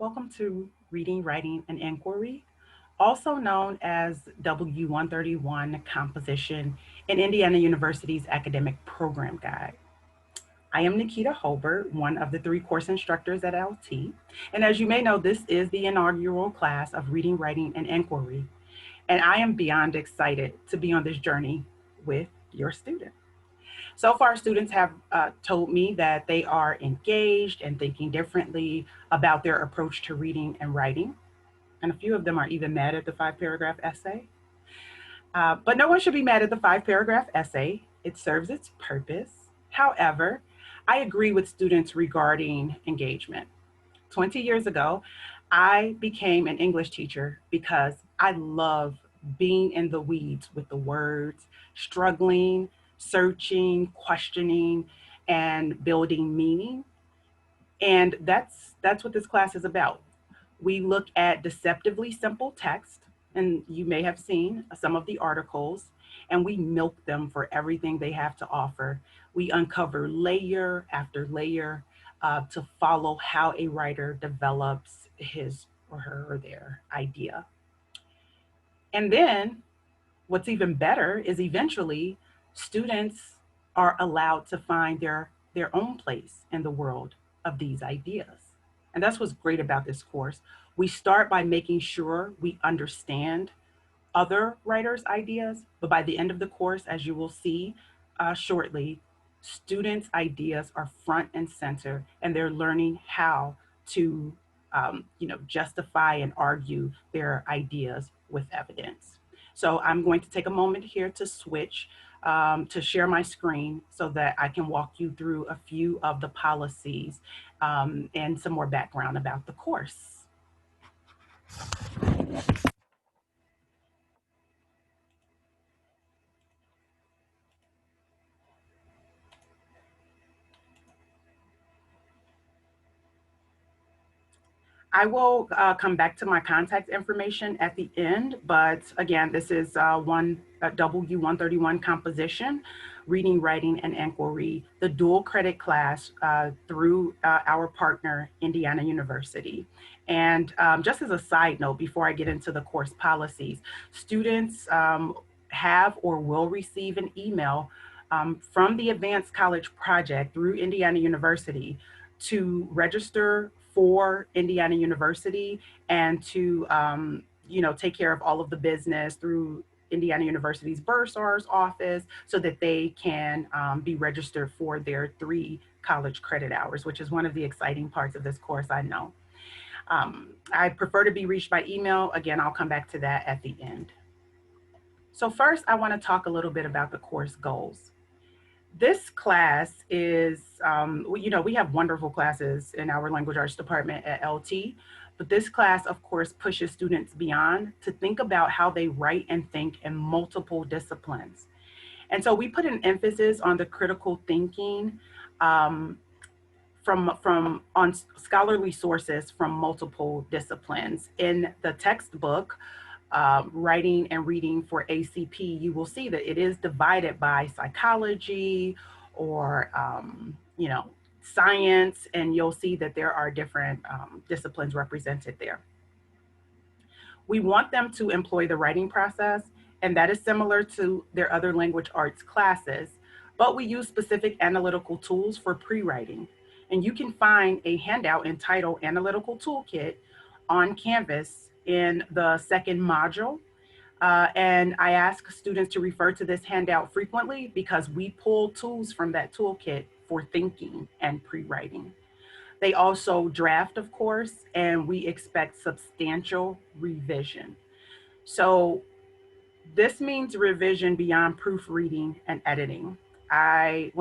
Welcome to Reading, Writing, and Inquiry, also known as W131 Composition in Indiana University's Academic Program Guide. I am Nikita Hulbert, one of the three course instructors at LT. And as you may know, this is the inaugural class of Reading, Writing, and Inquiry. And I am beyond excited to be on this journey with your students. So far, students have told me that they are engaged and thinking differently about their approach to reading and writing. And a few of them are even mad at the 5 paragraph essay. But no one should be mad at the 5 paragraph essay. It serves its purpose. However, I agree with students regarding engagement. 20 years ago, I became an English teacher because I love being in the weeds with the words, struggling, searching, questioning, and building meaning. And that's what this class is about. We look at deceptively simple text, and you may have seen some of the articles, and we milk them for everything they have to offer. We uncover layer after layer to follow how a writer develops his or her or their idea. And then what's even better is eventually students are allowed to find their own place in the world of these ideas. And that's what's great about this course. We start by making sure we understand other writers' ideas, but by the end of the course, as you will see shortly, students' ideas are front and center, and they're learning how to, justify and argue their ideas with evidence. So I'm going to take a moment here to switch to share my screen so that I can walk you through a few of the policies and some more background about the course. I will come back to my contact information at the end, but again, this is W131 composition, reading, writing, and inquiry, the dual credit class through our partner, Indiana University. And just as a side note, before I get into the course policies, students have or will receive an email from the Advanced College Project through Indiana University to register for Indiana University and to take care of all of the business through Indiana University's bursar's office so that they can be registered for their 3 college credit hours, which is one of the exciting parts of this course, I know. I prefer to be reached by email. Again, I'll come back to that at the end. So first, I want to talk a little bit about the course goals. This class is, we have wonderful classes in our language arts department at LT, but this class, of course, pushes students beyond to think about how they write and think in multiple disciplines. And so we put an emphasis on the critical thinking from on scholarly sources from multiple disciplines. In the textbook, writing and reading for ACP, you will see that it is divided by psychology or, science, and you'll see that there are different disciplines represented there. We want them to employ the writing process, and that is similar to their other language arts classes, but we use specific analytical tools for pre-writing. And you can find a handout entitled Analytical Toolkit on Canvas in the second module. And I ask students to refer to this handout frequently because we pull tools from that toolkit for thinking and pre-writing. They also draft, of course, and we expect substantial revision. So this means revision beyond proofreading and editing. I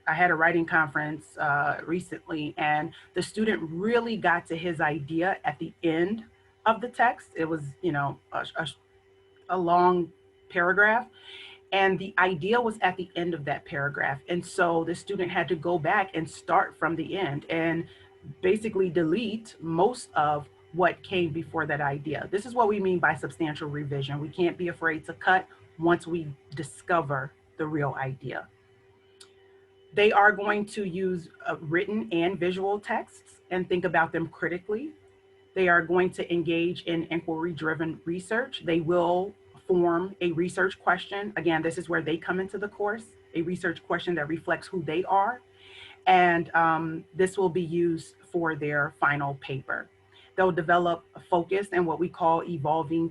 had a writing conference recently, and the student really got to his idea at the end of the text. It was, a long paragraph, and the idea was at the end of that paragraph. And so the student had to go back and start from the end and basically delete most of what came before that idea. This is what we mean by substantial revision. We can't be afraid to cut once we discover the real idea. They are going to use written and visual texts and think about them critically. They are going to engage in inquiry-driven research. They will form a research question. Again, this is where they come into the course, a research question that reflects who they are. And this will be used for their final paper. They'll develop a focus and what we call evolving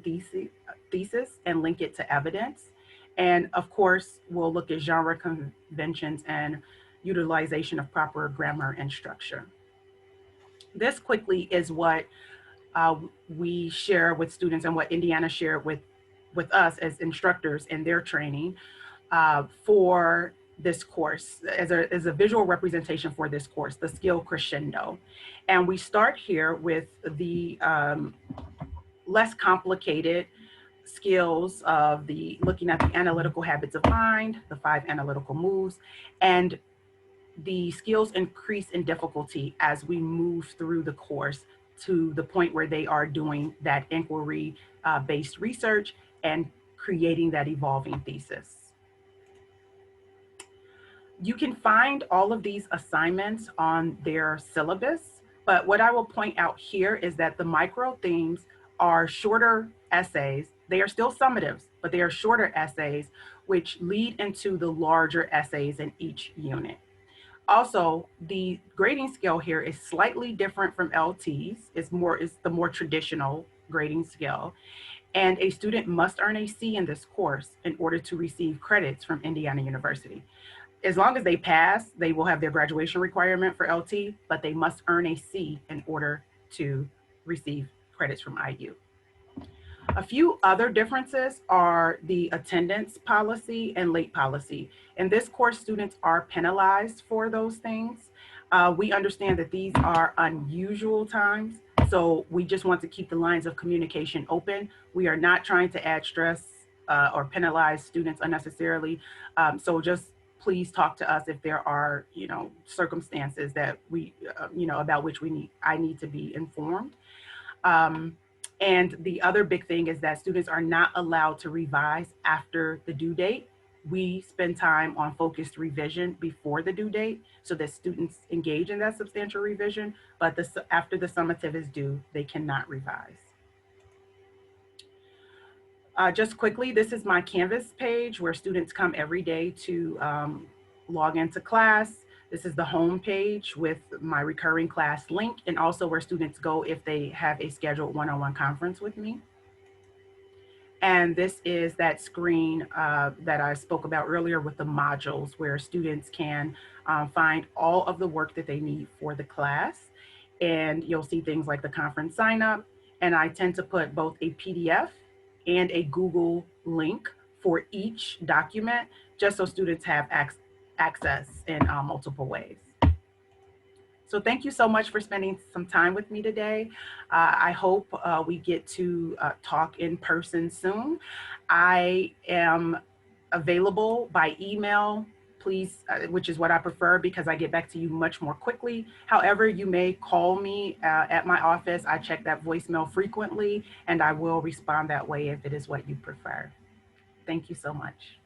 thesis and link it to evidence. And of course, we'll look at genre conventions and utilization of proper grammar and structure. This quickly is what uh, we share with students and what Indiana shared with us as instructors in their training for this course as a visual representation for this course, the skill crescendo. And we start here with the less complicated skills of the looking at the analytical habits of mind, the 5 analytical moves, and the skills increase in difficulty as we move through the course to the point where they are doing that inquiry based research and creating that evolving thesis. You can find all of these assignments on their syllabus, but what I will point out here is that the micro themes are shorter essays. They are still summatives, but they are shorter essays, which lead into the larger essays in each unit. Also, the grading scale here is slightly different from LT's. It's the more traditional grading scale. And a student must earn a C in this course in order to receive credits from Indiana University. As long as they pass, they will have their graduation requirement for LT, but they must earn a C in order to receive credits from IU. A few other differences are the attendance policy and late policy. In this course, students are penalized for those things. We understand that these are unusual times, so we just want to keep the lines of communication open. We are not trying to add stress or penalize students unnecessarily. So just please talk to us if there are, circumstances that about which I need to be informed. Um, and the other big thing is that students are not allowed to revise after the due date. We spend time on focused revision before the due date so that students engage in that substantial revision, but after the summative is due, they cannot revise. Just quickly, this is my Canvas page where students come every day to log into class. This is the home page with my recurring class link, and also where students go if they have a scheduled one-on-one conference with me. And this is that screen that I spoke about earlier with the modules where students can find all of the work that they need for the class. And you'll see things like the conference sign up. And I tend to put both a PDF and a Google link for each document, just so students have access in multiple ways. So thank you so much for spending some time with me today. I hope we get to talk in person soon. I am available by email, please, which is what I prefer because I get back to you much more quickly. However, you may call me at my office. I check that voicemail frequently, and I will respond that way if it is what you prefer. Thank you so much.